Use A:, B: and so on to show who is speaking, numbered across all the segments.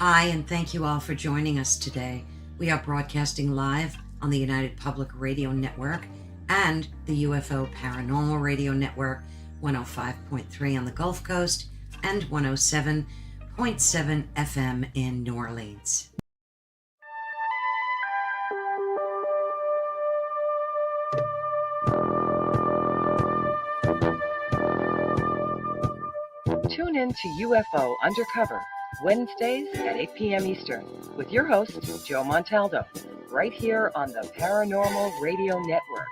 A: Hi, and thank you all for joining us today. We are broadcasting live on the United Public Radio Network and the UFO Paranormal Radio Network, 105.3 on the Gulf Coast and 107.7 FM in New Orleans.
B: Tune in to UFO Undercover, Wednesdays at 8 p.m. Eastern, with your host, Joe Montaldo, right here on the Paranormal Radio Network.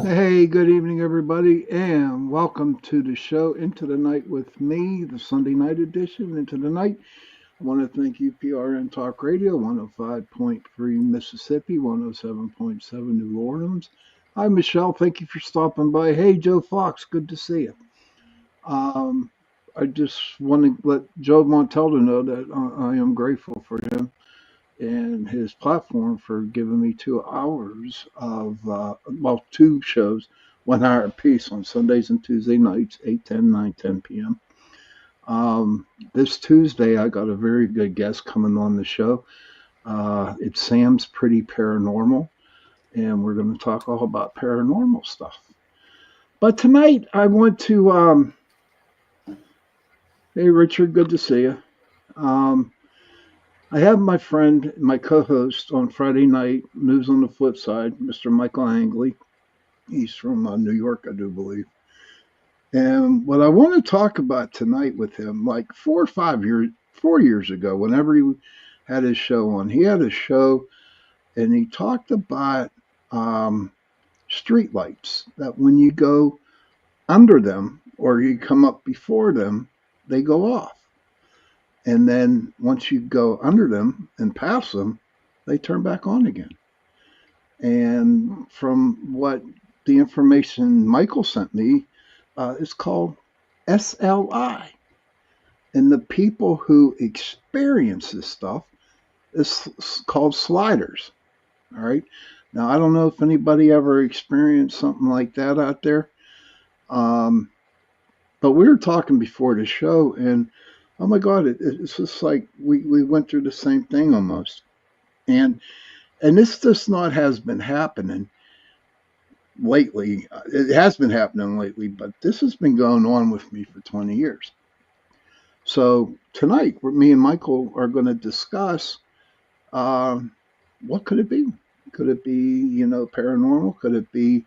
C: Hey, good evening, everybody, and welcome to the show Into the Night with me, the Sunday night edition. Into the Night, I want to thank UPRN Talk Radio, 105.3 Mississippi, 107.7 New Orleans. Hi, Michelle. Thank you for stopping by. Hey, Joe Fox. Good to see you. I just want to let Joe Montaldo know that I am grateful for him and his platform for giving me 2 hours of, two shows, 1 hour apiece on Sundays and Tuesday nights, 8:10, 9:10 p.m. This Tuesday, I got a very good guest coming on the show. It's Sam's Pretty Paranormal, and we're going to talk all about paranormal stuff. But tonight, I want to, hey, Richard, good to see you. I have my friend, my co-host on Friday night, News on the Flip Side, Mr. Michael Angley. He's from New York, I do believe. And what I want to talk about tonight with him, like 4 years ago, whenever he had his show on, he had a show and he talked about street lights, that when you go under them or you come up before them, they go off. And then once you go under them and pass them, they turn back on again. And from what the information Michael sent me, it's called SLI. And the people who experience this stuff is called sliders. All right. Now, I don't know if anybody ever experienced something like that out there. But we were talking before the show, and oh my God, it's just like we went through the same thing almost. And this just not has been happening lately. It has been happening lately, but this has been going on with me for 20 years. So tonight, me and Michael are going to discuss what could it be? Could it be, paranormal? Could it be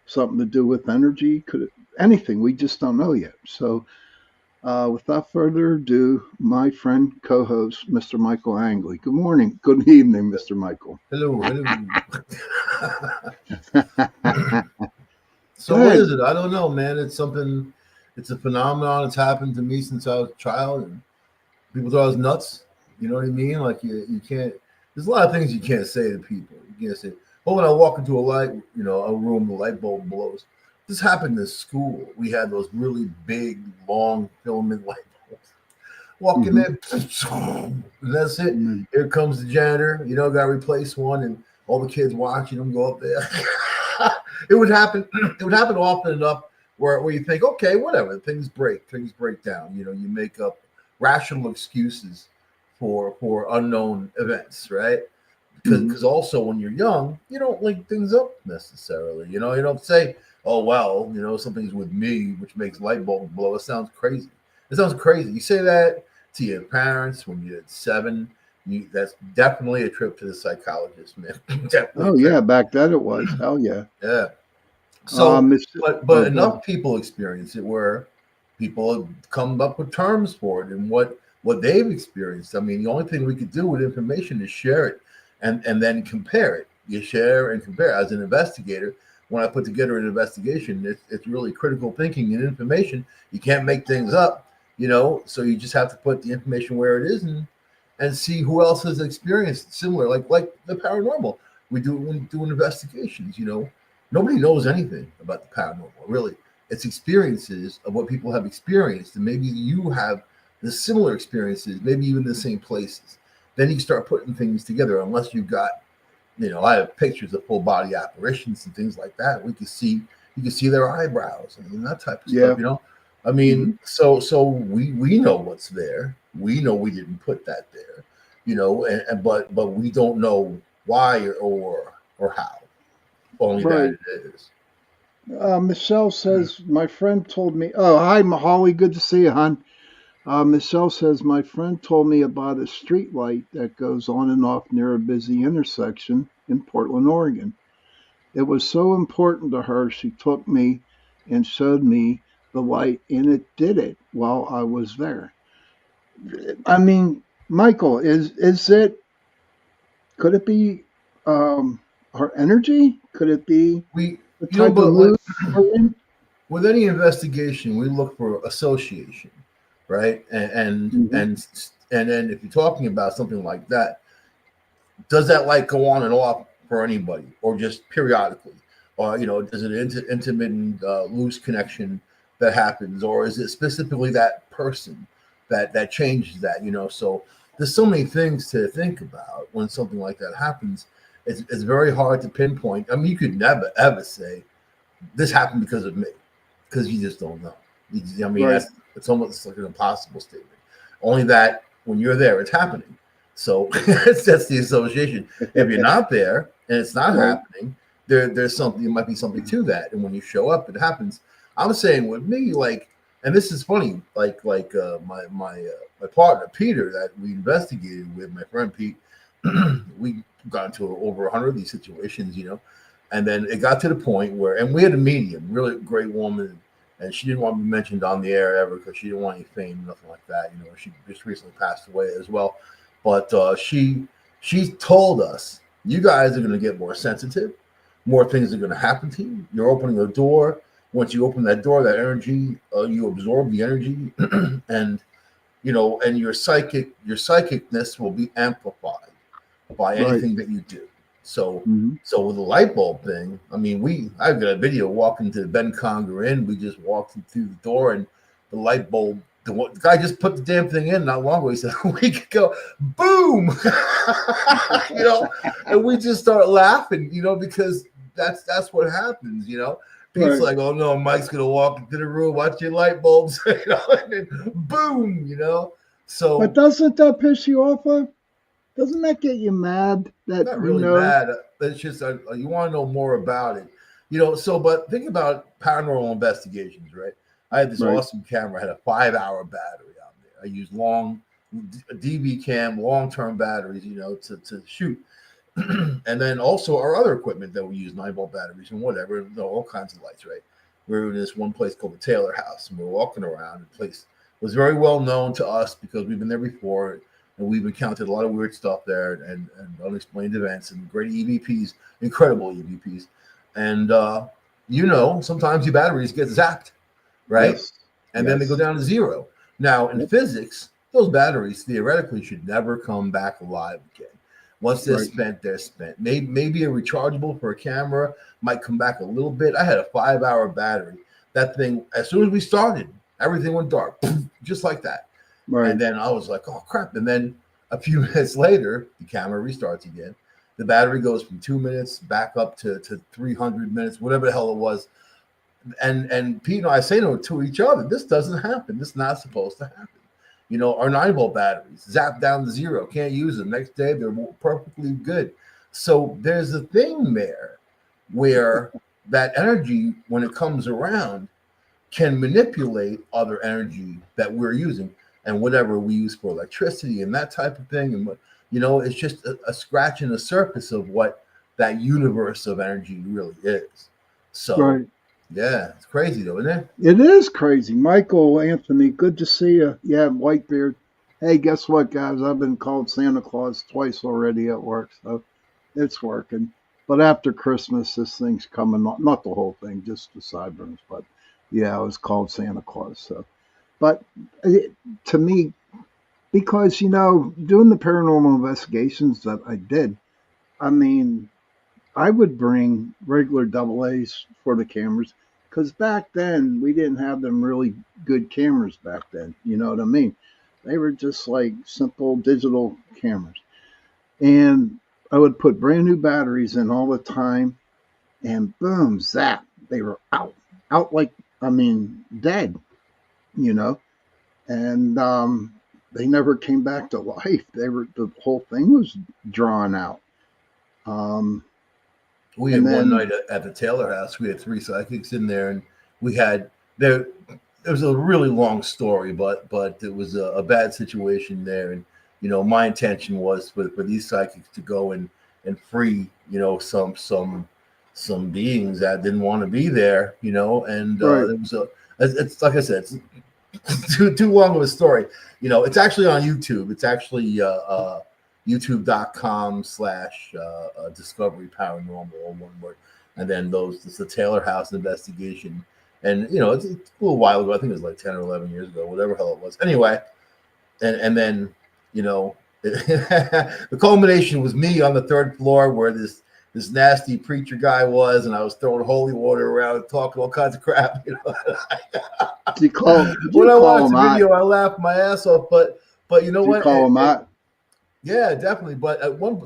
C: something to do with energy? Could it anything? We just don't know yet. So without further ado, my friend, co-host, Mr. Michael Angley. Good morning. Good evening, Mr. Michael.
D: Hello. So what is it? I don't know, man. It's something, it's a phenomenon. It's happened to me since I was a child. And people thought I was nuts. You know what I mean? Like you can't, there's a lot of things you can't say to people. You can't say, oh, when I walk into a room, the light bulb blows. This happened in school. We had those really big, long filament light bulbs. Walk in there, and that's it. Here comes the janitor. Got to replace one, and all the kids watching them go up there. It would happen. It would happen often enough where you think, okay, whatever. Things break down. You make up rational excuses for unknown events, right? because also when you're young, you don't link things up necessarily. You know, you don't say, "Oh well, you know, something's with me," which makes light bulbs blow. It sounds crazy. It sounds crazy. You say that to your parents when you're 7. That's definitely a trip to the psychologist, man. Definitely
C: Oh
D: a
C: yeah,
D: trip.
C: back then it was. Hell yeah.
D: Yeah. So,
C: Miss,
D: but
C: oh, go ahead.
D: enough people experience it where people have come up with terms for it and what they've experienced. I mean, the only thing we could do with information is share it and then compare it. You share and compare. As an investigator, when I put together an investigation, it's really critical thinking and information. You can't make things up, you know. So you just have to put the information where it is and see who else has experienced similar, like the paranormal. We do when doing investigations, you know. Nobody knows anything about the paranormal, really. It's experiences of what people have experienced, and maybe you have the similar experiences, maybe even the same places. Then you start putting things together, unless you've got, you know, I have pictures of full body apparitions and things like that. You can see their eyebrows and that type of
C: Yeah.
D: stuff, you know. I mean, so we know what's there. We know we didn't put that there, you know, but we don't know why or how. Only that
C: Right.
D: it is.
C: Michelle says, my friend told me, oh, hi, Mahali. Good to see you, hon. Michelle says, my friend told me about a street light that goes on and off near a busy intersection in Portland, Oregon. It was so important to her, she took me and showed me the light, and it did it while I was there. I mean, Michael, is it, could it be her energy? Could it be
D: We,
C: the
D: you know,
C: type of
D: but like
C: mood we're in?
D: with any investigation, we look for association, right?
C: Hmm.
D: And then if you're talking about something like that, does that light go on and off for anybody, or just periodically, or you know, is it an intermittent, loose connection that happens, or is it specifically that person that changes that? You know, so there's so many things to think about when something like that happens. It's very hard to pinpoint. I mean, you could never ever say this happened because of me, because you just don't know. I mean,
C: Right,
D: it's almost like an impossible statement. Only that when you're there, it's happening. So that's the association. If you're not there and it's not
C: right.
D: happening, there's something. There might be something to that. And when you show up, it happens. I'm saying with me, like, and this is funny. My partner Peter that we investigated with, my friend Pete, we got into over 100 of these situations, you know. And then it got to the point where, and we had a medium, really great woman, and she didn't want to be mentioned on the air ever because she didn't want any fame, nothing like that. You know, she just recently passed away as well. But she told us, you guys are going to get more sensitive, more things are going to happen to you. You're opening a door. Once you open that door, that energy, you absorb the energy, and you know, and your psychicness will be amplified by
C: Right.
D: anything that you do. So,
C: Hmm.
D: so with the light bulb thing, I mean, I've got a video walking to Ben Conger Inn. We just walked through the door, and the light bulb, the guy just put the damn thing in not long ago. He said a week ago, boom, you know, and we just start laughing, you know, because that's what happens, you know. Pete's
C: Right.
D: like, oh no, Mike's gonna walk into the room, watch your light bulbs, you know, and then boom, you know.
C: But
D: So
C: doesn't that piss you off, though? Doesn't that get you mad that
D: not
C: you
D: really
C: know?
D: mad. It's just you want to know more about it, you know. So, but think about paranormal investigations, right? I had this
C: Right.
D: awesome camera, had a 5 hour battery on there. I used long DV cam, long term batteries, you know, to shoot. And then also our other equipment that we use, 9 volt batteries and whatever, you know, all kinds of lights, right? We were in this one place called the Taylor House, and we were walking around. The place was very well known to us because we've been there before, and we've encountered a lot of weird stuff there and unexplained events and great EVPs, incredible EVPs. And you know, sometimes your batteries get zapped, right?
C: Yes.
D: And then they go
C: Yes.
D: down to zero. Now, in
C: Yep.
D: physics, those batteries theoretically should never come back alive again. Once they're
C: Right.
D: spent, they're spent. Maybe a rechargeable for a camera might come back a little bit. I had a 5 hour battery. That thing, as soon as we started, everything went dark, just like that. And
C: Right.
D: then I was like, oh crap. And then a few minutes later, the camera restarts again. The battery goes from 2 minutes back up to 300 minutes, whatever the hell it was. And Pete and I say to each other, this doesn't happen. This is not supposed to happen. You know, our 9 volt batteries zap down to zero, can't use them. Next day, they're perfectly good. So there's a thing there where that energy, when it comes around, can manipulate other energy that we're using and whatever we use for electricity and that type of thing. And it's just a scratch in the surface of what that universe of energy really is. So
C: Right.
D: yeah, it's crazy though, isn't it?
C: It is crazy. Michael Anthony, good to see you. Yeah, Whitebeard. Hey, guess what, guys? I've been called Santa Claus twice already at work, so it's working. But after Christmas, this thing's coming. Not the whole thing, just the sideburns. But yeah, I was called Santa Claus. So, but to me, because doing the paranormal investigations that I did, I mean, I would bring regular double A's for the cameras because back then we didn't have them really good cameras back then. You know what I mean? They were just like simple digital cameras. And I would put brand new batteries in all the time and boom, zap, they were out like, I mean, dead, you know? And they never came back to life. The whole thing was drawn out. Um,
D: We had
C: and
D: one
C: then,
D: night at the Taylor house. We had three psychics in there, and we had there. It was a really long story, but it was a bad situation there. And my intention was for these psychics to go and free some beings that didn't want to be there. And
C: right.
D: it was it's like I said, it's too long of a story. It's actually on YouTube. It's actually youtube.com/discovery paranormal, all one word. And then it's the Taylor House investigation. And it's a little while ago. I think it was like 10 or 11 years ago, whatever hell it was. Anyway, and then the culmination was me on the third floor where this nasty preacher guy was, and I was throwing holy water around and talking all kinds of crap.
C: Did you call
D: When I watched
C: him
D: the
C: out?
D: video, I laughed my ass off. But you know
C: Did you
D: what?
C: call him out?
D: Yeah, definitely. But at one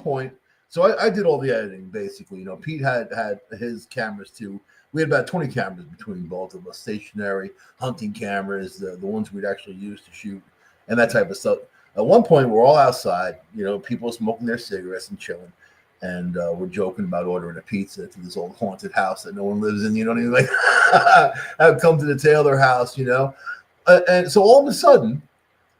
D: point, so I did all the editing basically. Pete had his cameras too. We had about 20 cameras between both of us, stationary hunting cameras, the ones we'd actually use to shoot, and that type of stuff. At one point, we're all outside, people smoking their cigarettes and chilling, and we're joking about ordering a pizza to this old haunted house that no one lives in. You know what I mean? Like, I've come to the Taylor house, and so all of a sudden,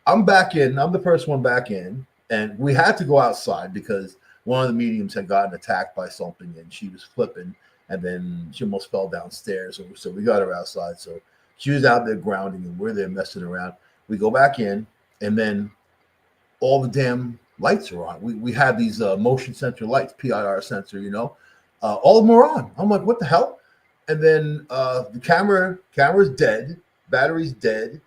D: I'm back in. I'm the first one back in. And we had to go outside because one of the mediums had gotten attacked by something and she was flipping and then she almost fell downstairs. So we got her outside. So she was out there grounding and we're there messing around. We go back in and then all the damn lights are on. We have these motion sensor lights, PIR sensor, all of them are on. I'm like, what the hell? And then the camera's dead, battery's dead.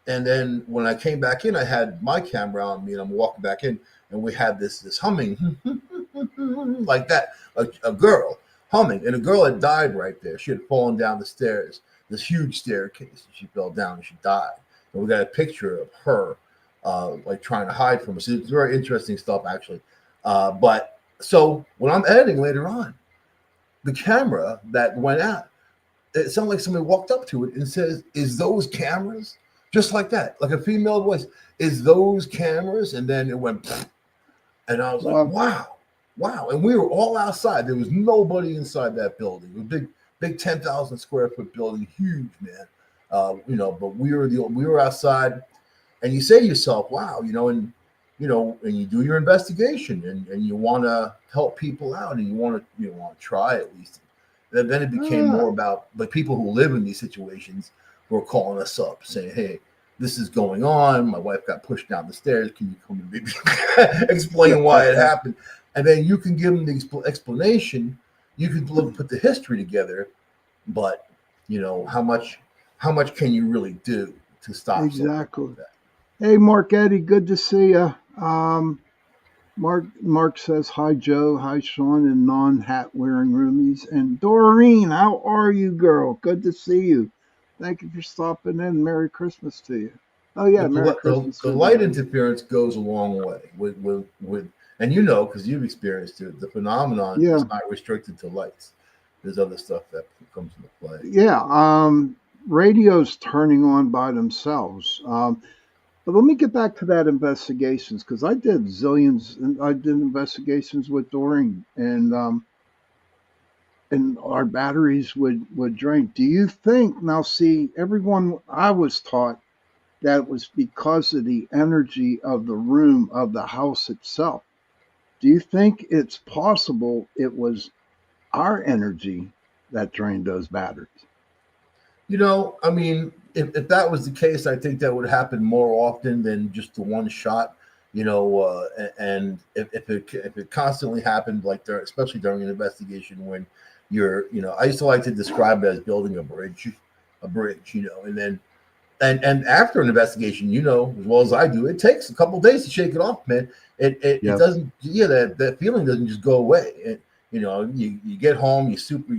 D: And then when I came back in, I had my camera on me, and I'm walking back in, and we had this humming like that, a girl humming, and a girl had died right there. She had fallen down the stairs, this huge staircase, and she fell down and she died. And we got a picture of her, like trying to hide from us. It's very interesting stuff, actually. But so when I'm editing later on, the camera that went out, it sounded like somebody walked up to it and says, "Is those cameras?" Just like that, like a female voice. "Is those cameras?" And then it went, and I was like, wow. And we were all outside. There was nobody inside that building. It was a big 10,000 square foot building, huge, man. But we were outside, and you say to yourself, wow, and you do your investigation, and you want to help people out, and you want to try at least. And then it became more about like people who live in these situations were calling us up saying, "Hey, this is going on. My wife got pushed down the stairs. Can you come and maybe explain why it happened?" And then you can give them the explanation. You can put the history together, but how much can you really do to stop
C: Exactly.
D: something like
C: Hey, Mark Eddie, good to see you. Mark says hi, Joe, hi, Sean, and non-hat wearing roomies, and Doreen. How are you, girl? Good to see you. Thank you for stopping in. Merry Christmas to you. Oh yeah,
D: that?
C: Merry Christmas.
D: The light interference goes a long way with and because you've experienced it. The phenomenon is not restricted to lights. There's other stuff that comes into play.
C: Yeah, radios turning on by themselves. But But let me get back to that investigations, because I did zillions, and I did investigations with Doreen, and our batteries would drain. Do you think now? See, everyone, I was taught that it was because of the energy of the room of the house itself. Do you think it's possible it was our energy that drained those batteries?
D: I mean, if that was the case, I think that would happen more often than just the one shot. And if it constantly happened, like especially during an investigation, when I used to like to describe it as building a bridge, and then and after an investigation, as well as I do, it takes a couple of days to shake it off, man. It
C: Yes.
D: doesn't, that feeling doesn't just go away. You get home, you're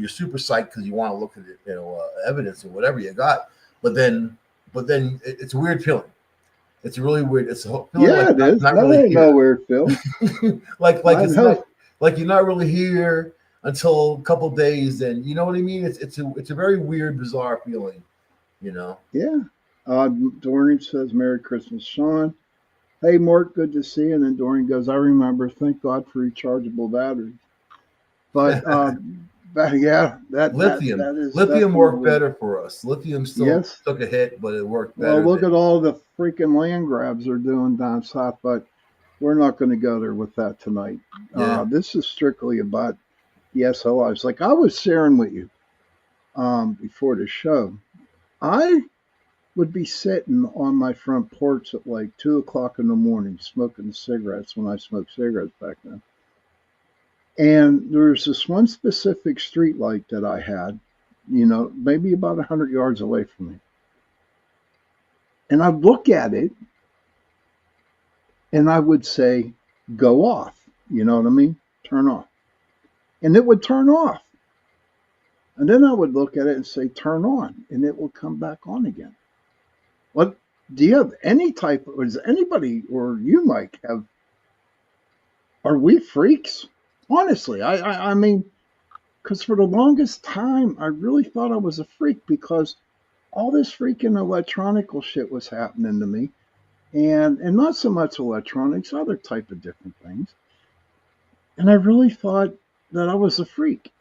D: super psyched because you want to look at it, evidence or whatever you got, but then it's a weird feeling. It's really weird. It's a feeling
C: Yeah,
D: like
C: it is.
D: not
C: That
D: really
C: ain't
D: here.
C: no weird feeling.
D: like
C: I
D: it's
C: know.
D: not like you're not really here until a couple of days, and you know what I mean. It's a very weird, bizarre feeling.
C: Yeah. Doreen says, Merry Christmas, Sean. Hey, Mark, good to see you. And then Doreen goes, I remember. Thank God for rechargeable batteries. But, yeah,
D: Lithium.
C: that is
D: Lithium worked
C: definitely,
D: better for us. Lithium still
C: yes.
D: took a hit, but it worked
C: Well,
D: better
C: look at
D: than.
C: all the freaking land grabs they're doing down south, but we're not going to go there with that tonight.
D: Yeah.
C: This is strictly about the SLIs. Like I was sharing with you before the show, I would be sitting on my front porch at like 2 o'clock in the morning smoking cigarettes when I smoked cigarettes back then. And there's this one specific street light that I had, maybe about 100 yards away from me. And I'd look at it and I would say, go off. You know what I mean? Turn off. And it would turn off. And then I would look at it and say, turn on. And it would come back on again. What do you have any type of, does anybody or you, Mike, are we freaks? Honestly, I mean, because for the longest time, I really thought I was a freak because all this freaking electronical shit was happening to me. And not so much electronics, other type of different things. And I really thought that I was a freak.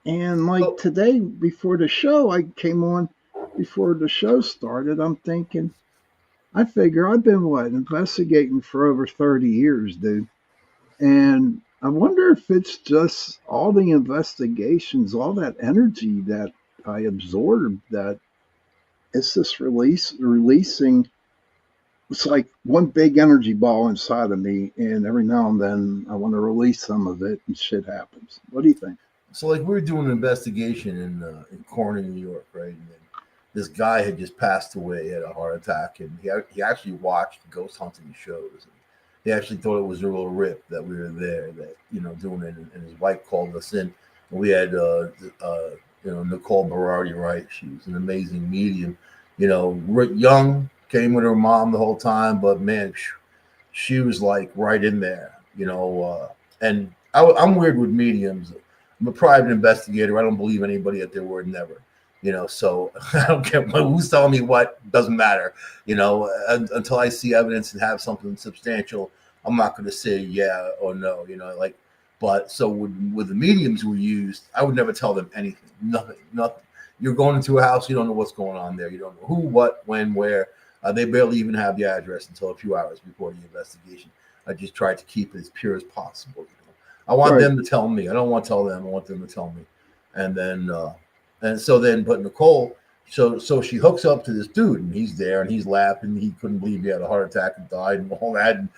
C: And like
D: Oh,
C: today, before the show, I came on before the show started. I'm thinking, I figure I've been investigating for over 30 years, dude. And I wonder if it's just all the investigations, all that energy that I absorbed, that it's just releasing. It's like one big energy ball inside of me, and every now and then I want to release some of it, and shit happens. What do you think?
D: so like we were doing an investigation in Corning, New York, right? And then this guy had just passed away, had a heart attack, and he actually watched ghost hunting shows. And he actually thought it was a real rip that we were there, that doing it. And his wife called us in, and we had Nicole Berardi, right? She was an amazing medium, young, came with her mom the whole time, but man, she was like right in there, and I'm weird with mediums. I'm a private investigator. I don't believe anybody at their word, never. So I don't care who's telling me what, doesn't matter. Until I see evidence and have something substantial, I'm not going to say yeah or no. But so with the mediums we used, I would never tell them anything, nothing. You're going into a house, you don't know what's going on there. You don't know who, what, when, where. They barely even have the address until a few hours before the investigation. I just tried to keep it as pure as possible. I want
C: Right.
D: them to tell me. I don't want to tell them. I want them to tell me. And then, but Nicole, so she hooks up to this dude, and he's there, and he's laughing. He couldn't believe he had a heart attack and died, and all that. And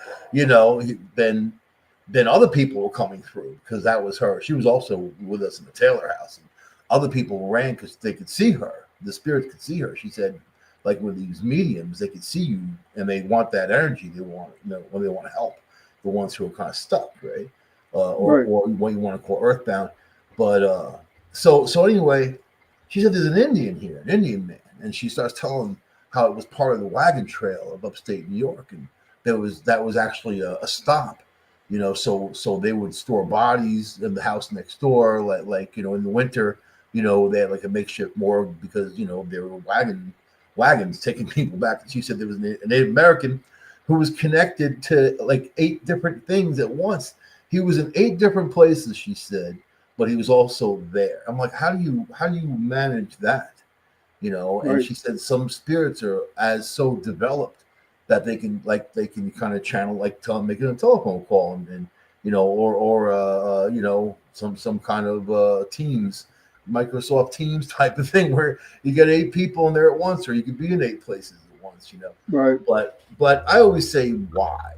D: then other people were coming through because that was her. She was also with us in the Taylor house. And other people ran because they could see her. The spirits could see her. She said, like with these mediums, they could see you and they want that energy. They want, when they want to help the ones who are kind of stuck, right? Or
C: Right.
D: what you want to call earthbound. But so anyway, she said there's an Indian here, an Indian man, and she starts telling how it was part of the wagon trail of upstate New York, and that was actually a stop. So they would store bodies in the house next door, like in the winter, they had like a makeshift morgue because they were wagons taking people back. And she said there was a Native American who was connected to like 8 different things at once. He was in 8 different places, she said, but he was also there. I'm like, how do you manage that? You know, and
C: Right.
D: she said some spirits are as so developed that they can kind of channel, like making a telephone call and you know, or you know, some kind of Teams, Microsoft Teams type of thing where you get 8 people in there at once, or you could be in 8 places at once, you know.
C: Right.
D: But I always say why.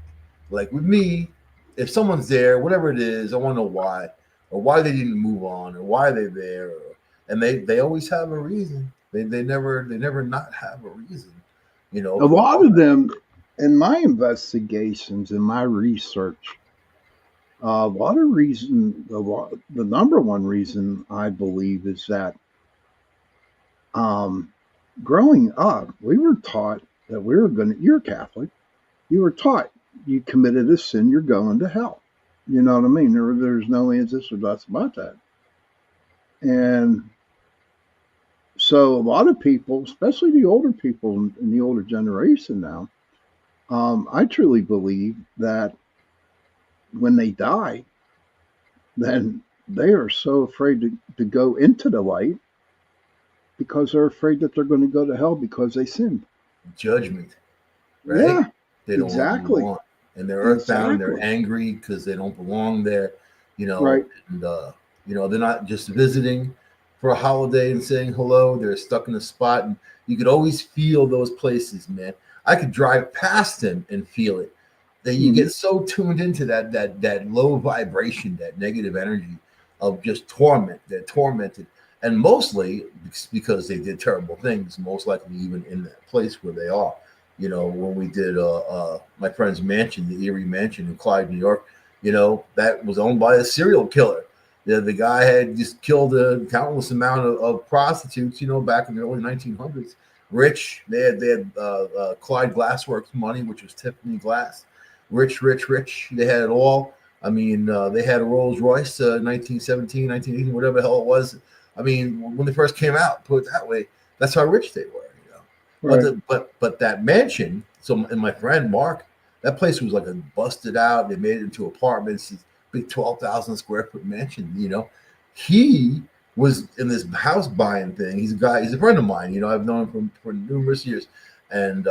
D: Like with me, if someone's there, whatever it is, I want to know why, or why they didn't move on, or why they're there, and they always have a reason. They never not have a reason, you know.
C: A lot of them, in my investigations, in my research, a lot of reason, the number one reason I believe is that growing up, we were taught that we were going to, you're Catholic, you were taught you committed a sin, you're going to hell. You know what I mean? There's no ands, ifs, or buts about that. And so a lot of people, especially the older people in the older generation now, I truly believe that when they die, then they are so afraid to go into the light because they're afraid that they're going to go to hell because they sinned.
D: Judgment, right?
C: Yeah,
D: They don't
C: exactly.
D: want, and they're earthbound.
C: Exactly.
D: They're angry because they don't belong there, you know.
C: Right.
D: And you know, they're not just visiting for a holiday and saying hello. They're stuck in a spot, and you could always feel those places, man. I could drive past them and feel it. That you get so tuned into that low vibration, that negative energy of just torment. They're tormented, and mostly because they did terrible things. Most likely, even in that place where they are. You know, when we did my friend's mansion, the Erie Mansion in Clyde, New York, you know, that was owned by a serial killer. The guy had just killed a countless amount of prostitutes, you know, back in the early 1900s. Rich, they had Clyde Glassworks money, which was Tiffany glass. Rich. They had it all. I mean, they had a Rolls Royce, 1917, 1918, whatever the hell it was. I mean, when they first came out, put it that way, that's how rich they were.
C: Right.
D: But that mansion, and my friend Mark, that place was like a busted out. They made it into apartments, big 12,000 square foot mansion. You know, he was in this house buying thing. He's a friend of mine. You know, I've known him for numerous years, and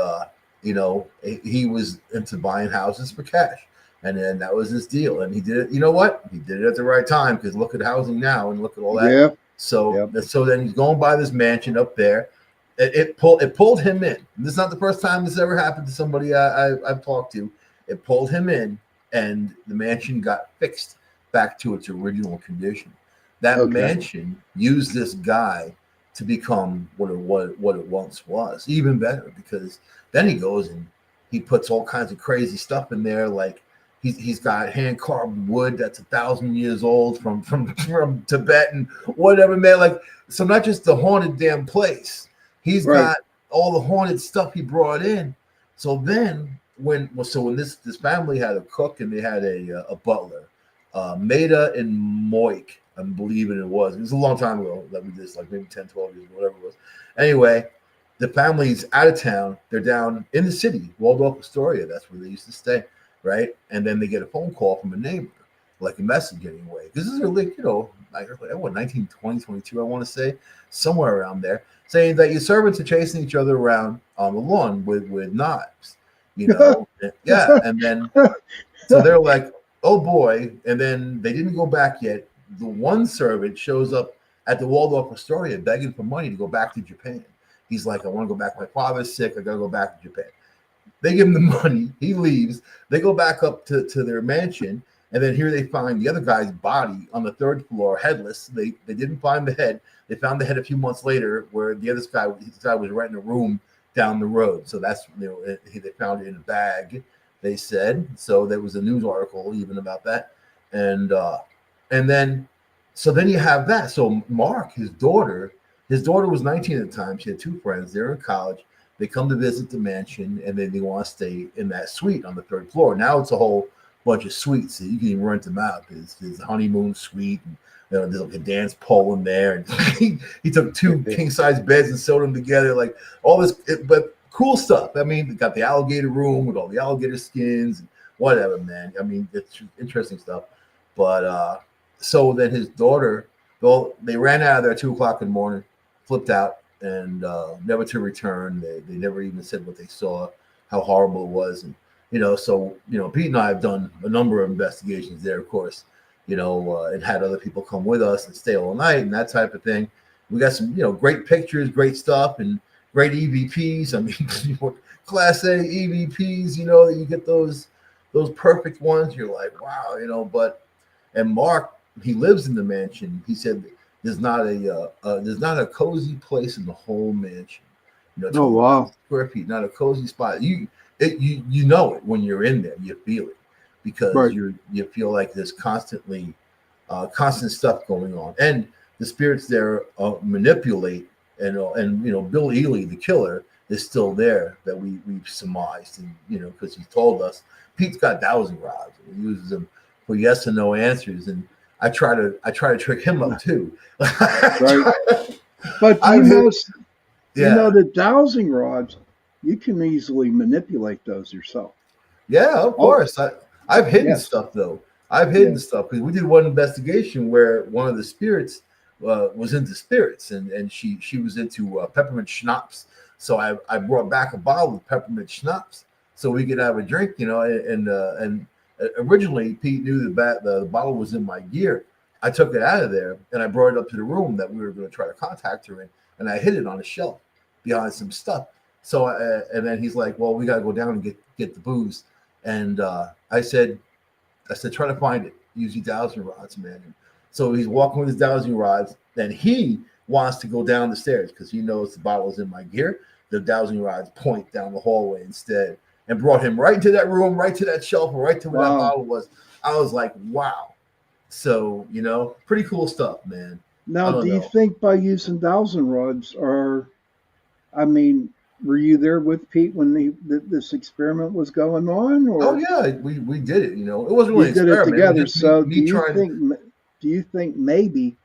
D: you know, he was into buying houses for cash, and then that was his deal. And he did it. You know what? He did it at the right time because look at housing now and look at all that.
C: Yeah.
D: So then he's going by this mansion up there. It pulled him in. This is not the first time this ever happened to somebody I've talked to. It pulled him in, and the mansion got fixed back to its original condition. That mansion used this guy to become what it once was, even better, because then he goes and he puts all kinds of crazy stuff in there, like he's got hand carved wood that's 1,000 years old from Tibet and whatever, man. Like, so not just the haunted damn place. He's got all the haunted stuff he brought in. So then when this family had a cook and they had a butler, Maida and Moik, I'm believing it was a long time ago that we did, like maybe 10, 12 years, whatever it was. Anyway, the family's out of town. They're down in the city, Waldorf Astoria. That's where they used to stay, right? And then they get a phone call from a neighbor, like a message anyway. This is really, you know, like 1920, 22, I want to say, somewhere around there, saying that your servants are chasing each other around on the lawn with knives, you know? Yeah. And then, so they're like, oh boy. And then they didn't go back yet. The one servant shows up at the Waldorf Astoria begging for money to go back to Japan. He's like, I want to go back. My father's sick. I got to go back to Japan. They give him the money. He leaves. They go back up to their mansion. And then here they find the other guy's body on the 3rd floor, headless. They didn't find the head. They found the head a few months later, where this guy was renting a room down the road. So that's, you know, they found it in a bag, they said. So there was a news article even about that. And then you have that. So Mark, his daughter was 19 at the time. She had 2 friends. They're in college. They come to visit the mansion, and then they want to stay in that suite on the 3rd floor. Now it's a whole bunch of suites. So you can even rent them out. There's a honeymoon suite. And, there's like a dance pole in there. And he took 2 king size beds and sewed them together. Like all this, but cool stuff. I mean, they got the alligator room with all the alligator skins and whatever, man. I mean, it's interesting stuff. But so then his daughter, well, they ran out of there at 2:00 in the morning, flipped out, and never to return. They never even said what they saw, how horrible it was. And, so, Pete and I have done a number of investigations there, of course, and had other people come with us and stay all night and that type of thing. We got some, great pictures, great stuff, and great EVPs. I mean, Class A EVPs, that you get those perfect ones. You're like, wow, and Mark, he lives in the mansion. He said there's not a cozy place in the whole mansion.
C: Oh wow,
D: square feet, not a cozy spot. You know it when you're in there. You feel it because
C: right.
D: you feel like there's constant stuff going on, and the spirits there manipulate. And Bill Ely, the killer, is still there that we've surmised, and because he told us Pete's got dowsing rods and he uses them for yes and no answers, and I try to trick him up too.
C: Right. But you know the dowsing rods, you can easily manipulate those yourself.
D: Yeah, of course. I've hidden stuff though. I've hidden stuff because we did one investigation where one of the spirits was into spirits, and she was into peppermint schnapps. So I brought back a bottle of peppermint schnapps so we could have a drink, and originally Pete knew the bottle was in my gear. I took it out of there and I brought it up to the room that we were going to try to contact her in, and I hid it on a shelf behind some stuff. So and then he's like, well, we got to go down and get the booze. And I said, try to find it. Use your dowsing rods, man. And so he's walking with his dowsing rods, and he wants to go down the stairs because he knows the bottle is in my gear. The dowsing rods point down the hallway instead, and brought him right to that room, right to that shelf, right to where that bottle was. I was like, wow. So, pretty cool stuff, man.
C: Now, do you think by using dowsing rods were you there with Pete when this experiment was going on? Or?
D: Oh yeah, we did it. It wasn't really
C: an experiment. Did it together. So do you think maybe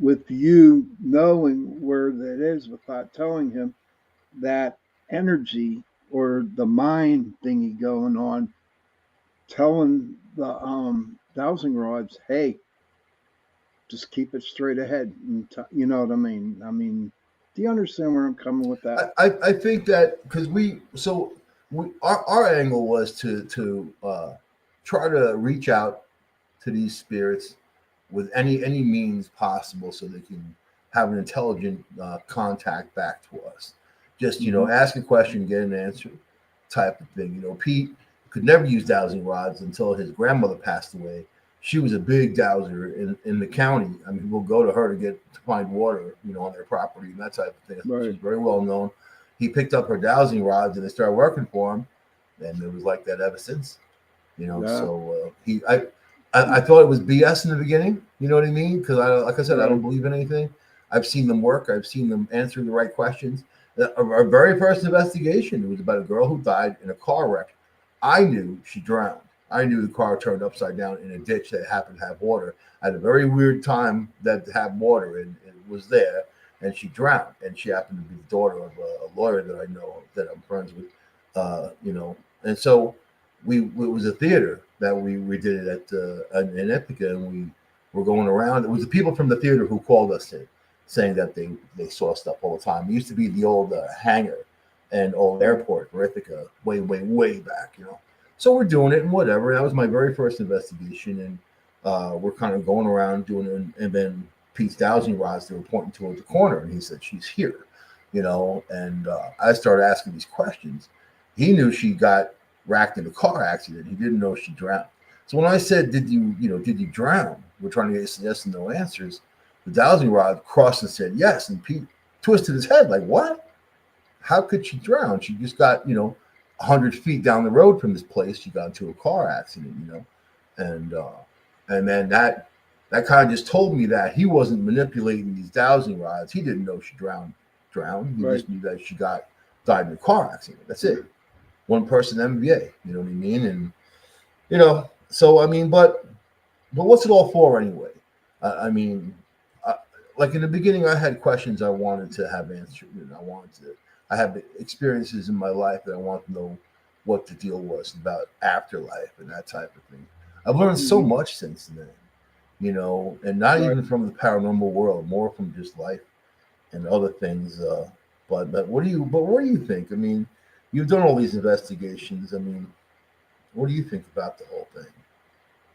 C: with you knowing where that is without telling him, that energy or the mind thingy going on, telling the dowsing rods, hey, just keep it straight ahead, and you know what I mean? I mean, do you understand where I'm coming with that?
D: I think that because our angle was to try to reach out to these spirits with any means possible so they can have an intelligent contact back to us. Just ask a question, get an answer, type of thing. Pete could never use dowsing rods until his grandmother passed away. She was a big dowser in the county. I mean, we'll go to her to find water, on their property and that type of thing.
C: Right.
D: She's very well known. He picked up her dowsing rods and they started working for him, and it was like that ever since. So I thought it was BS in the beginning. You know what I mean? Because like I said, I don't believe in anything. I've seen them work. I've seen them answer the right questions. Our very first investigation, it was about a girl who died in a car wreck. I knew she drowned. I knew the car turned upside down in a ditch that happened to have water at a very weird time that had water, and it was there, and she drowned. And she happened to be the daughter of a lawyer that I know, that I'm friends with, And so it was a theater that we did it at in Ithaca, and we were going around. It was the people from the theater who called us in, saying that they saw stuff all the time. It used to be the old hangar and old airport for Ithaca, way back, So we're doing it and whatever. That was my very first investigation, and we're kind of going around doing it. And then Pete's dowsing rods, they were pointing towards the corner, and he said, "She's here," And I started asking these questions. He knew she got wrecked in a car accident. He didn't know she drowned. So when I said, "Did you drown?" We're trying to get yes and no answers. The dowsing rod crossed and said yes, and Pete twisted his head like, "What? How could she drown? She just got 100 feet down the road from this place. She got into a car accident, and then that kind of just told me that he wasn't manipulating these dowsing rods. He didn't know she drowned. He just knew that she died in a car accident. That's it. One person MBA. You know what I mean? And So I mean, but what's it all for anyway? I mean, I, like in the beginning, I had questions I wanted to have answered. I have experiences in my life that I want to know what the deal was about afterlife and that type of thing. I've learned so
C: Hmm.
D: much since then, and not
C: Right.
D: even from the paranormal world, more from just life and other things. But what do you think? I mean, you've done all these investigations. I mean, what do you think about the whole thing?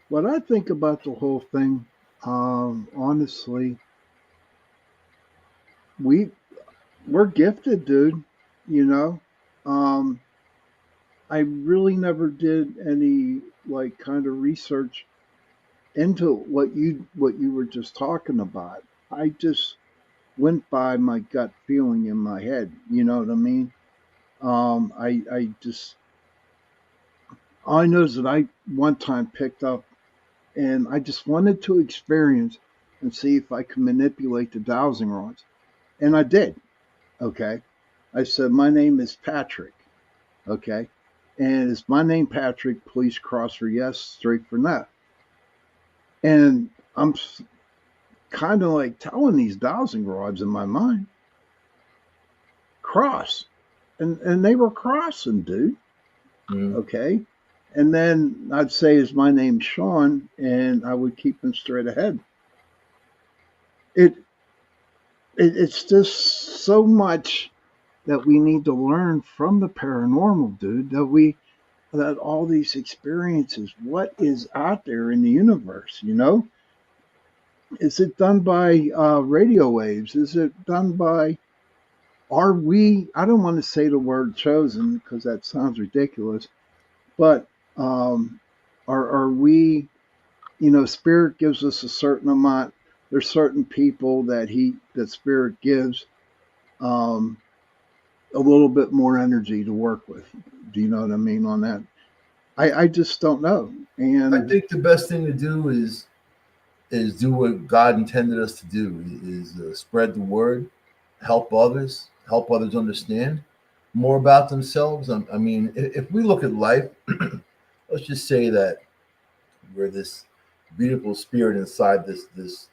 C: What I think about the whole thing, honestly, we we're gifted, dude. You know, um, I really never did any like kind of research into what you were just talking about. I just went by my gut feeling in my head. You know what I mean? I just all I know is that I one time picked up and I just wanted to experience and see if I could manipulate the dowsing rods, and I did. Okay, I said my name is Patrick. Okay, and is my name Patrick? Please cross for yes, straight for no. And I'm kind of like telling these dowsing rods in my mind, cross, and they were crossing, dude.
D: Mm.
C: Okay, and then I'd say, "Is my name Sean?" And I would keep them straight ahead. It, it's just so much that we need to learn from the paranormal, dude. That all these experiences, what is out there in the universe? Is it done by radio waves? Is it done by are we, I don't want to say the word chosen because that sounds ridiculous, but um, are we, spirit gives us a certain amount. There's certain people that spirit gives um, a little bit more energy to work with. Do you know what I mean on that? I just don't know.
D: I
C: And
D: think the best thing to do is do what God intended us to do. Is spread the word, help others understand more about themselves. I mean, if we look at life, let's just say that we're this beautiful spirit inside this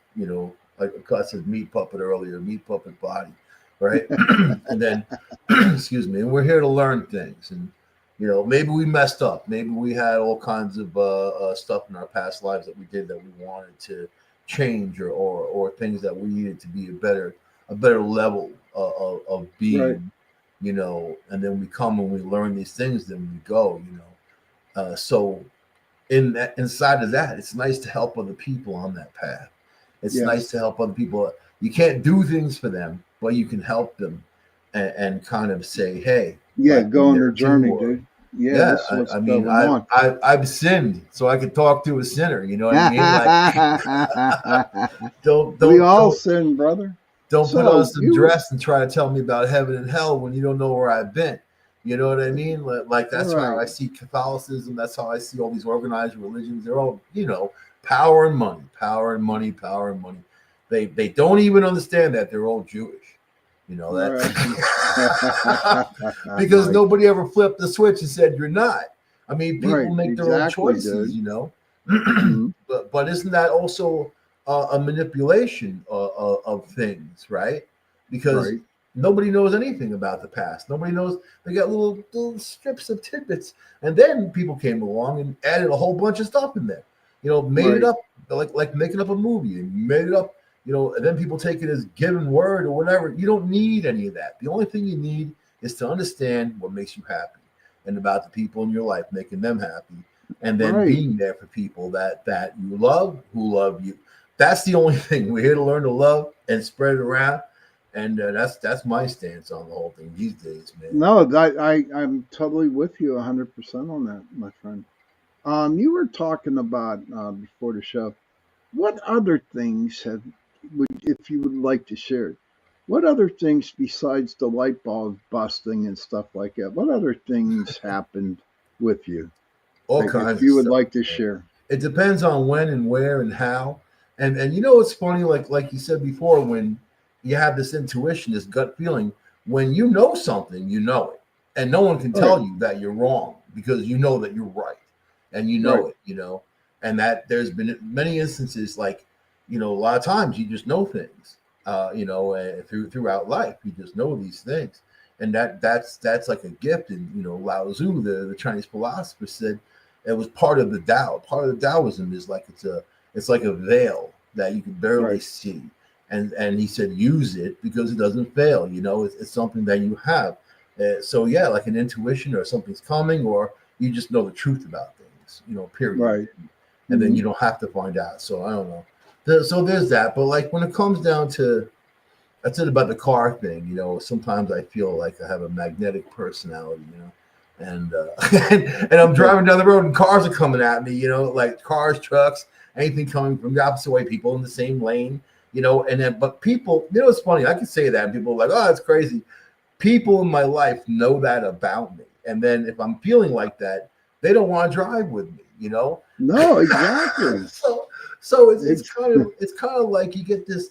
D: like I said, meat puppet earlier, meat puppet body, right? And then, excuse me, and we're here to learn things, and maybe we messed up, maybe we had all kinds of stuff in our past lives that we did that we wanted to change, or things that we needed to be a better level of
C: right,
D: being, and then we come and we learn these things, then we go, so inside of that, it's nice to help other people on that path. It's nice to
C: yes,
D: help other people. You can't do things for them, but you can help them, and kind of say, "Hey,
C: yeah,
D: like
C: go
D: I'm
C: on their
D: there
C: journey,
D: too."
C: dude. Yeah,
D: Yeah,
C: this is what's
D: I mean,
C: going
D: I,
C: on.
D: I I've sinned, so I could talk to a sinner. You know what I mean? Like, don't
C: We
D: don't
C: all
D: don't
C: sin, brother.
D: don't put on
C: So
D: some
C: you were
D: dress and try to tell me about heaven and hell when you don't know where I've been. You know what I mean? Like that's how
C: right.
D: I see Catholicism. That's how I see all these organized religions. They're all, power and money, power and money, power and money. They don't even understand that they're all Jewish. You know that
C: Right.
D: because
C: Mike.
D: nobody ever flipped the switch and said you're not. I mean, people
C: Right.
D: make their own
C: Exactly,
D: choices,
C: dude. Hmm.
D: but isn't that also a manipulation of things, right? Because
C: Right.
D: nobody knows anything about the past. Nobody knows. They got little strips of tidbits, and then people came along and added a whole bunch of stuff in there. Made it
C: Right.
D: up like making up a movie, and made it up. And then people take it as given word or whatever. You don't need any of that. The only thing you need is to understand what makes you happy and about the people in your life, making them happy, and then
C: Right.
D: being there for people that you love, who love you. That's the only thing. We're here to learn to love and spread it around, and that's my stance on the whole thing these days, man.
C: No, I'm totally with you 100% on that, my friend. You were talking about before the show. What other things if you would like to share, what other things besides the light bulb busting and stuff like that? What other things happened with you?
D: All
C: If
D: kinds of
C: you would
D: stuff,
C: like to
D: man.
C: share.
D: It depends on when and where and how. And it's funny, like you said before, when you have this intuition, this gut feeling, when you know something, you know it. And no one can
C: Right.
D: tell you that you're wrong because you know that you're right. And you know
C: Right.
D: it. and that there's been many instances like, a lot of times you just know things, throughout life, you just know these things, and that's like a gift. And Lao Tzu, the Chinese philosopher, said it was part of the Tao. Part of the Taoism is like it's like a veil that you can barely see, and he said use it because it doesn't fail. It's something that you have. So yeah, like an intuition, or something's coming, or you just know the truth about things. Period.
C: Right.
D: And then you don't have to find out. So I don't know. So there's that. But like when it comes down to, I said about the car thing, sometimes I feel like I have a magnetic personality, and and I'm driving down the road and cars are coming at me, like cars, trucks, anything coming from the opposite way, people in the same lane, and then, but people, it's funny, I can say that and people are like, oh, that's crazy. People in my life know that about me. And then if I'm feeling like that, they don't want to drive with me,
C: No, exactly.
D: So it's kind of like you get this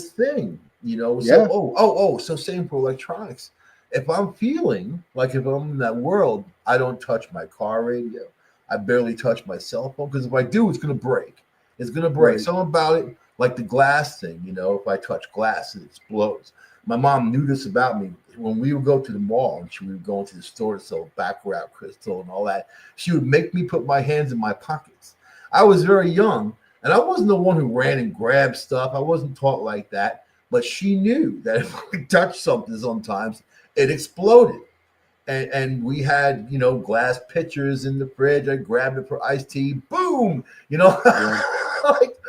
D: thing, So so same for electronics. If I'm feeling like, if I'm in that world, I don't touch my car radio. I barely touch my cell phone, because if I do, it's gonna break. It's gonna break.
C: Right.
D: Something about it, like the glass thing, if I touch glass, it explodes. My mom knew this about me. When we would go to the mall and she would go into the store to sell baccarat crystal and all that, she would make me put my hands in my pockets. I was very young, and I wasn't the one who ran and grabbed stuff. I wasn't taught like that. But she knew that if I touched something sometimes, it exploded. And we had, glass pitchers in the fridge. I grabbed it for iced tea. Boom! Yeah.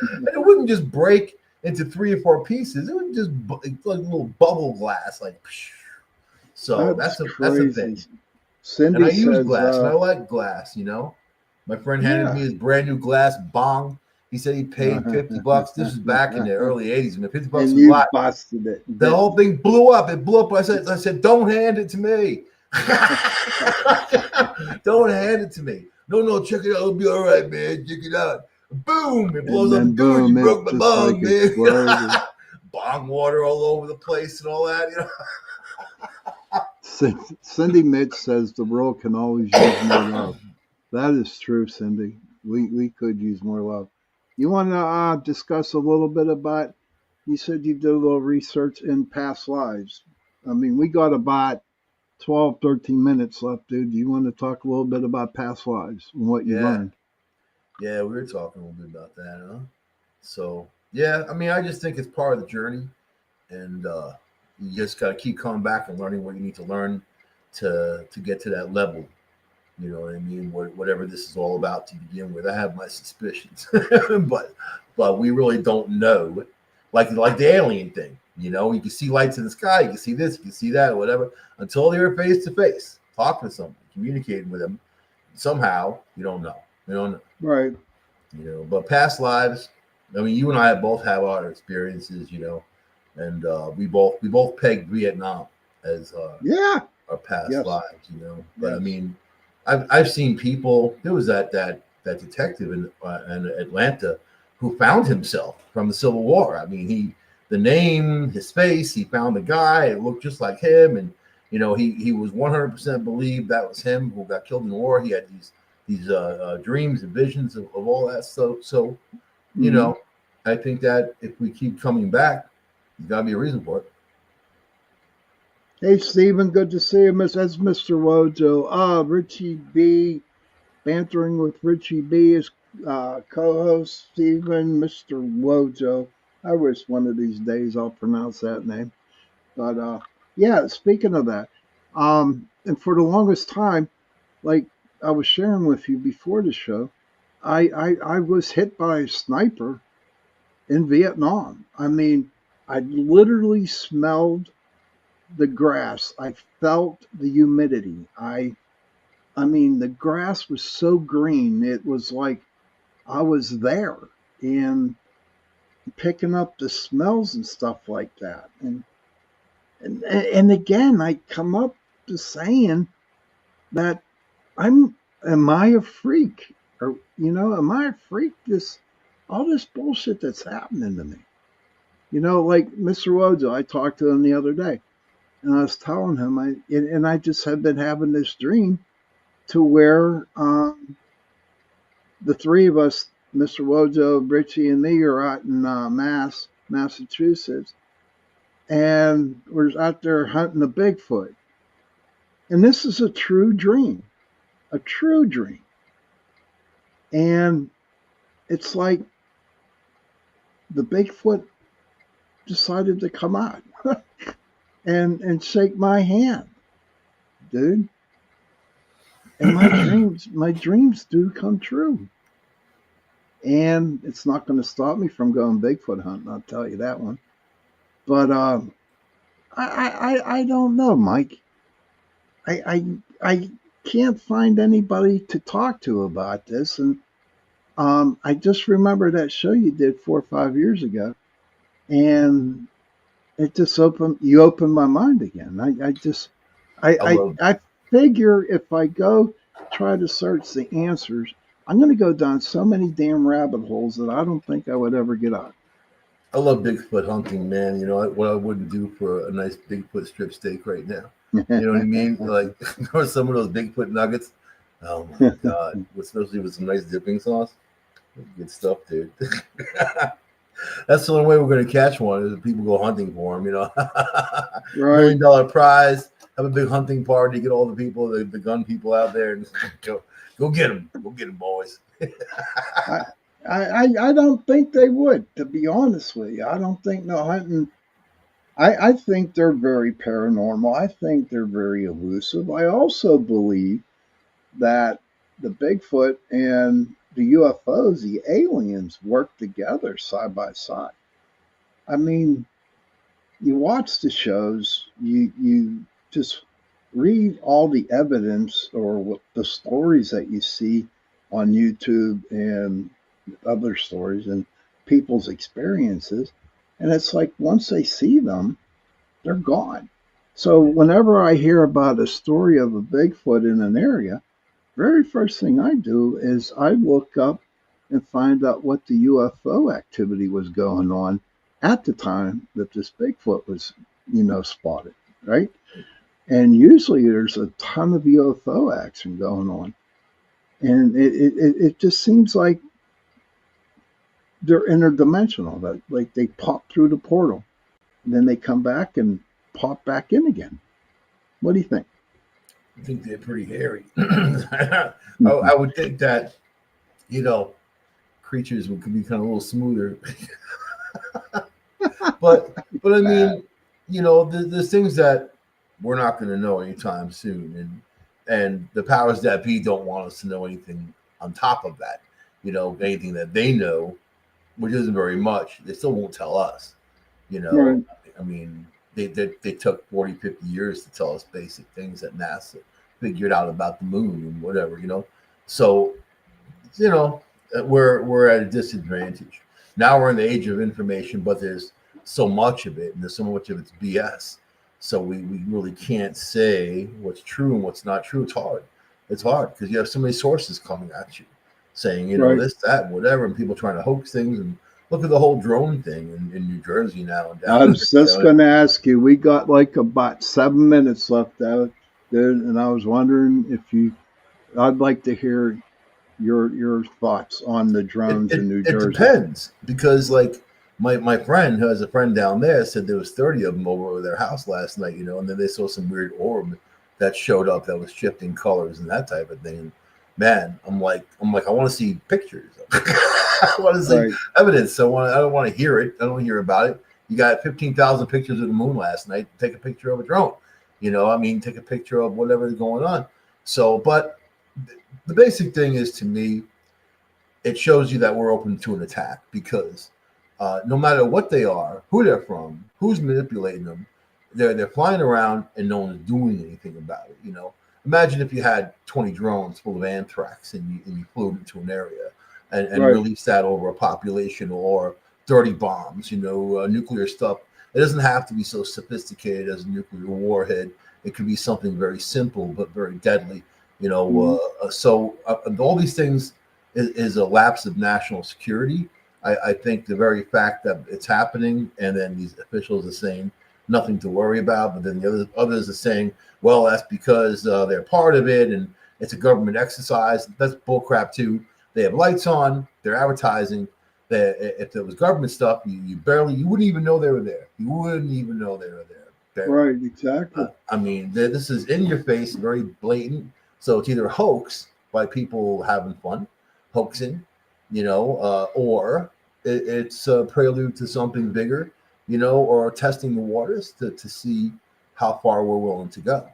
D: And it wouldn't just break into 3 or 4 pieces. It would just like little bubble glass, like. So that's a thing.
C: Cindy
D: and I use
C: says,
D: glass, and I like glass. My friend handed me his brand new glass bong. He said he paid $50. This was back in the early '80s, when the $50 was a lot.
C: Busted it.
D: The whole thing blew up. It blew up. I said, don't hand it to me. Don't hand it to me. No, check it out. It'll be all right, man. Check it out. Boom! It blows up. Dude, you broke my bong, man. Bong water all over the place and all that.
C: Cindy Mitch says the world can always use more love. That is true, Cindy. We could use more love. You want to discuss a little bit about, you said you did a little research in past lives. I mean, we got about 12, 13 minutes left, dude. Do you want to talk a little bit about past lives and what you learned?
D: Yeah, we were talking a little bit about that, huh? So, yeah, I mean, I just think it's part of the journey. And you just got to keep coming back and learning what you need to learn to get to that level. You know what I mean? Whatever this is all about to begin with. I have my suspicions, but we really don't know. Like the alien thing, you can see lights in the sky, you can see this, you can see that, whatever. Until they're face to face, talking to someone, communicating with them, somehow you don't know. You don't know.
C: Right.
D: But past lives. I mean, you and I both have our experiences, and we both pegged Vietnam as our past lives, But I mean, I've seen people. There was that detective in Atlanta who found himself from the Civil War. I mean, the name, his face, he found the guy. It looked just like him, and he was 100% believed that was him who got killed in the war. He had these dreams and visions of all that stuff. So, I think that if we keep coming back, there's got to be a reason for it.
C: Hey, Stephen, good to see you. That's Mr. Wojo. Richie B, bantering with Richie B is co-host Stephen, Mr. Wojo. I wish one of these days I'll pronounce that name. But yeah, speaking of that, and for the longest time, like I was sharing with you before the show, I was hit by a sniper in Vietnam. I mean, I literally smelled the grass. I felt the humidity. I mean, the grass was so green. It was like I was there and picking up the smells and stuff like that. And again, I come up to saying that am I a freak? Or, am I a freak? All this bullshit that's happening to me. Like Mr. Wojo, I talked to him the other day. And I was telling him, I just had been having this dream to where the three of us, Mr. Wojo, Richie, and me, are out in Massachusetts, and we're out there hunting a Bigfoot. And this is a true dream, a true dream. And it's like the Bigfoot decided to come out and shake my hand, dude. And my dreams do come true. And it's not going to stop me from going Bigfoot hunting, I'll tell you that one. But I don't know, Mike. I can't find anybody to talk to about this, and I just remember that show you did 4 or 5 years ago, and it just opened my mind again. I figure if I go try to search the answers, I'm going to go down so many damn rabbit holes that I don't think I would ever get out.
D: I love Bigfoot hunting, man. You know what I wouldn't do for a nice Bigfoot strip steak right now. You know what I mean? Like, or some of those Bigfoot nuggets. Oh my God! Especially with some nice dipping sauce. Good stuff, dude. That's the only way we're going to catch one is if people go hunting for them. You know,
C: Right.
D: $1 million prize. Have a big hunting party. Get all the people, the gun people out there, and go get them. Go get them, boys.
C: I don't think they would, to be honest with you. I don't think no hunting. I think they're very paranormal. I think they're very elusive. I also believe that the Bigfoot and the UFOs, the aliens, work together side by side. I mean, you watch the shows, you just read all the evidence or what the stories that you see on YouTube and other stories and people's experiences, and it's like once they see them, they're gone. So whenever I hear about a story of a Bigfoot in an area, very first thing I do is I look up and find out what the UFO activity was going on at the time that this Bigfoot was, spotted, right? And usually there's a ton of UFO action going on. And it just seems like they're interdimensional, that like they pop through the portal and then they come back and pop back in again. What do you think?
D: I think they're pretty hairy. I would think that, creatures could be kind of a little smoother. but I mean, there's things that we're not going to know anytime soon, and the powers that be don't want us to know anything on top of that. Anything that they know, which isn't very much, they still won't tell us.
C: Right.
D: I mean, they took 40, 50 years to tell us basic things that NASA figured out about the moon and whatever, So, we're at a disadvantage. Now we're in the age of information, but there's so much of it, and there's so much of it's BS. So we really can't say what's true and what's not true. It's hard. It's hard because you have so many sources coming at you saying,
C: Right.
D: this, that, whatever, and people trying to hoax things. And look at the whole drone thing in New Jersey now.
C: I was just going to ask you, we got like about 7 minutes left out, dude, and I was wondering if I'd like to hear your thoughts on the drones in New Jersey.
D: It depends, because like my friend who has a friend down there said there was 30 of them over their house last night, and then they saw some weird orb that showed up that was shifting colors and that type of thing. And man, I'm like, I want to see pictures. I want to see evidence. So I don't want to hear it. I don't want to hear about it. You got 15,000 pictures of the moon last night. Take a picture of a drone. Take a picture of whatever is going on. So, but the basic thing is, to me, it shows you that we're open to an attack, because no matter what they are, who they're from, who's manipulating them, they're flying around and no one's doing anything about it. Imagine if you had 20 drones full of anthrax and you flew into an area and released that over a population, or 30 bombs, nuclear stuff. It doesn't have to be so sophisticated as a nuclear warhead. It could be something very simple but very deadly. So all these things is a lapse of national security. I think the very fact that it's happening, and then these officials are saying nothing to worry about, but then the others are saying, well, that's because they're part of it and it's a government exercise. That's bullcrap too. They have lights on. They're advertising. That if there was government stuff, you wouldn't even know they were there. You wouldn't even know they were there.
C: Right, exactly.
D: I mean, this is in your face, very blatant. So it's either a hoax by people having fun, hoaxing, or it's a prelude to something bigger, or testing the waters to see how far we're willing to go.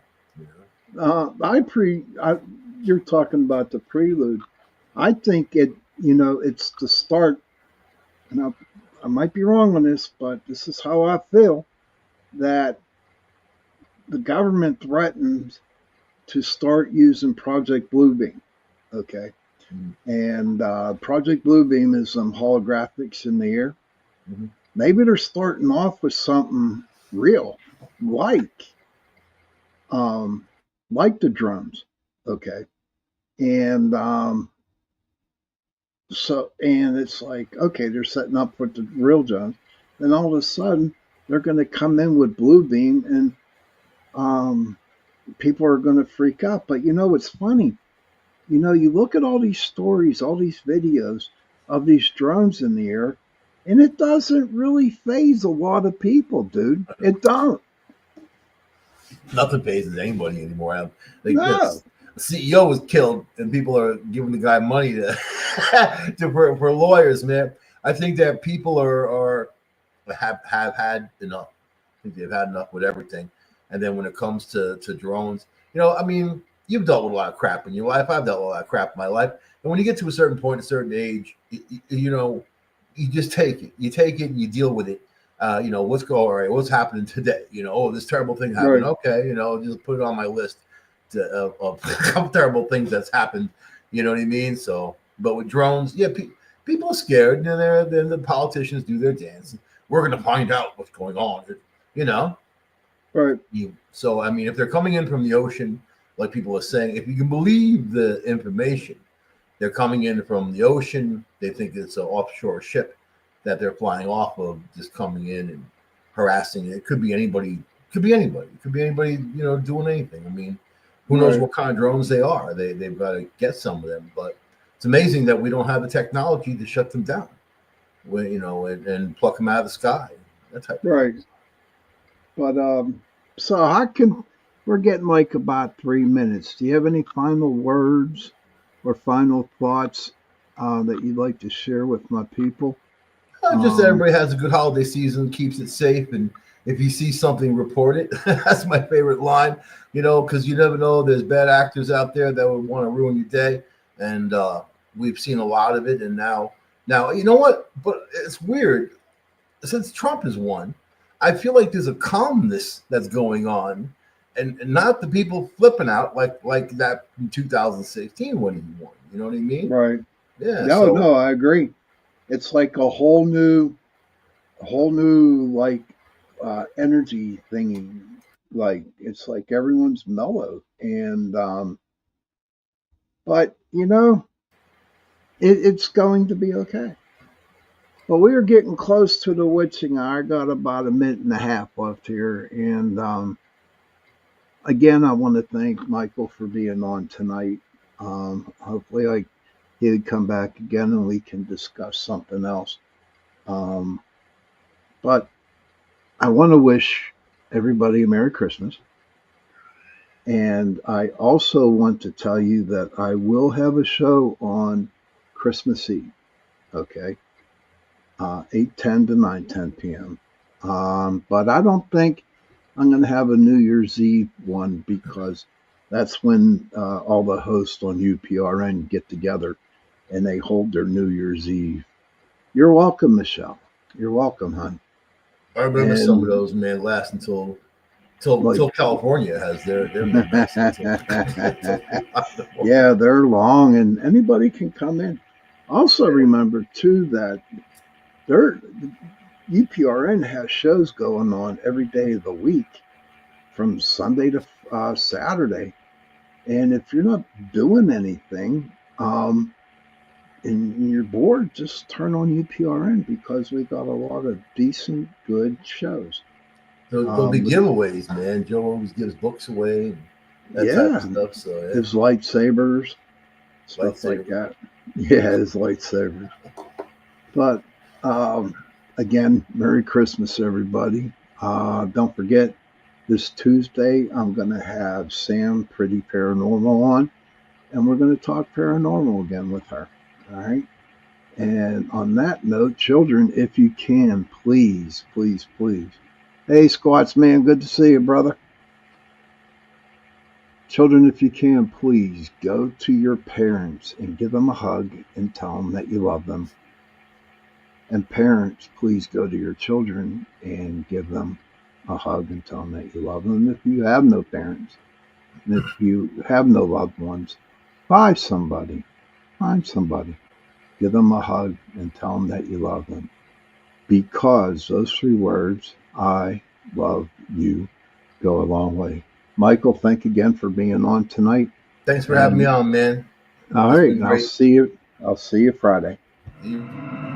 C: You're talking about the prelude. I think it's the start. Now, I might be wrong on this, but this is how I feel, that the government threatens to start using Project Bluebeam. Okay. Mm-hmm. And Project Bluebeam is some holographics in the air. Mm-hmm. Maybe they're starting off with something real, like the drones. Okay. And and it's like, okay, they're setting up with the real drones. Then all of a sudden, they're going to come in with Bluebeam, and people are going to freak out. But it's funny. You look at all these stories, all these videos of these drones in the air, and it doesn't really faze a lot of people, dude. It don't.
D: Nothing phases anybody anymore.
C: No.
D: The CEO was killed, and people are giving the guy money for lawyers, man. I think that people have had enough. I think they've had enough with everything. And then when it comes to drones, I mean, you've dealt with a lot of crap in your life. I've dealt with a lot of crap in my life. And when you get to a certain point, a certain age, you just take it. You take it and you deal with it. All right, what's happening today? This terrible thing happened. Right. Okay, just put it on my list of terrible things that's happened. You know what I mean? So, but with drones, yeah, people are scared. Then the politicians do their dance. We're going to find out what's going on.
C: Right.
D: So, I mean, if they're coming in from the ocean, like people are saying, if you can believe the information, they're coming in from the ocean. They think it's an offshore ship that they're flying off of, just coming in and harassing. It could be anybody. It could be anybody. Doing anything. I mean, who knows what kind of drones they are? They've got to get some of them, but it's amazing that we don't have the technology to shut them down. And pluck them out of the sky. That type of
C: right. But so we're getting like about 3 minutes. Do you have any final words or final thoughts that you'd like to share with my people?
D: Just everybody has a good holiday season, keeps it safe, and if you see something, report it. That's my favorite line, because you never know. There's bad actors out there that would want to ruin your day, and we've seen a lot of it. And now, you know what? But it's weird. Since Trump has won, I feel like there's a calmness that's going on, and not the people flipping out like that in 2016 when he won. You know what I mean?
C: Right.
D: Yeah.
C: No, I agree. It's like a whole new like energy thingy. Like it's like everyone's mellow, and but it's going to be okay. Well, we are getting close to the witching hour. I got about a minute and a half left here, and again, I want to thank Michael for being on tonight. Hopefully, he'd come back again and we can discuss something else. But I want to wish everybody a Merry Christmas. And I also want to tell you that I will have a show on Christmas Eve, okay? 8:10 to 9:10 p.m. But I don't think I'm going to have a New Year's Eve one, because that's when all the hosts on UPRN get together and they hold their New Year's Eve. You're welcome, Michelle. You're welcome, hon.
D: I remember some of those, man, last until California has their
C: yeah, they're long, and anybody can come in. Also remember too that UPRN has shows going on every day of the week from Sunday to Saturday. And if you're not doing anything and you're bored, just turn on UPRN, because we got a lot of decent, good shows.
D: There'll be giveaways, man. Joe always gives books away, and that type of stuff. So
C: gives lightsabers, stuff like that. Yeah, his lightsaber. But again, Merry Christmas, everybody. Don't forget, this Tuesday, I'm going to have Sam Pretty Paranormal on, and we're going to talk paranormal again with her. All right. And on that note, children, if you can, please, please, please. Hey, Squats man, good to see you, brother. Children, if you can, please go to your parents and give them a hug and tell them that you love them. And parents, please go to your children and give them a hug and tell them that you love them. If you have no parents, and if you have no loved ones, find somebody. Find somebody. Give them a hug and tell them that you love them. Because those 3 words, I love you, go a long way. Michael, thank you again for being on tonight.
D: Thanks for having me on, man.
C: All right, and I'll see you Friday.
D: Mm-hmm.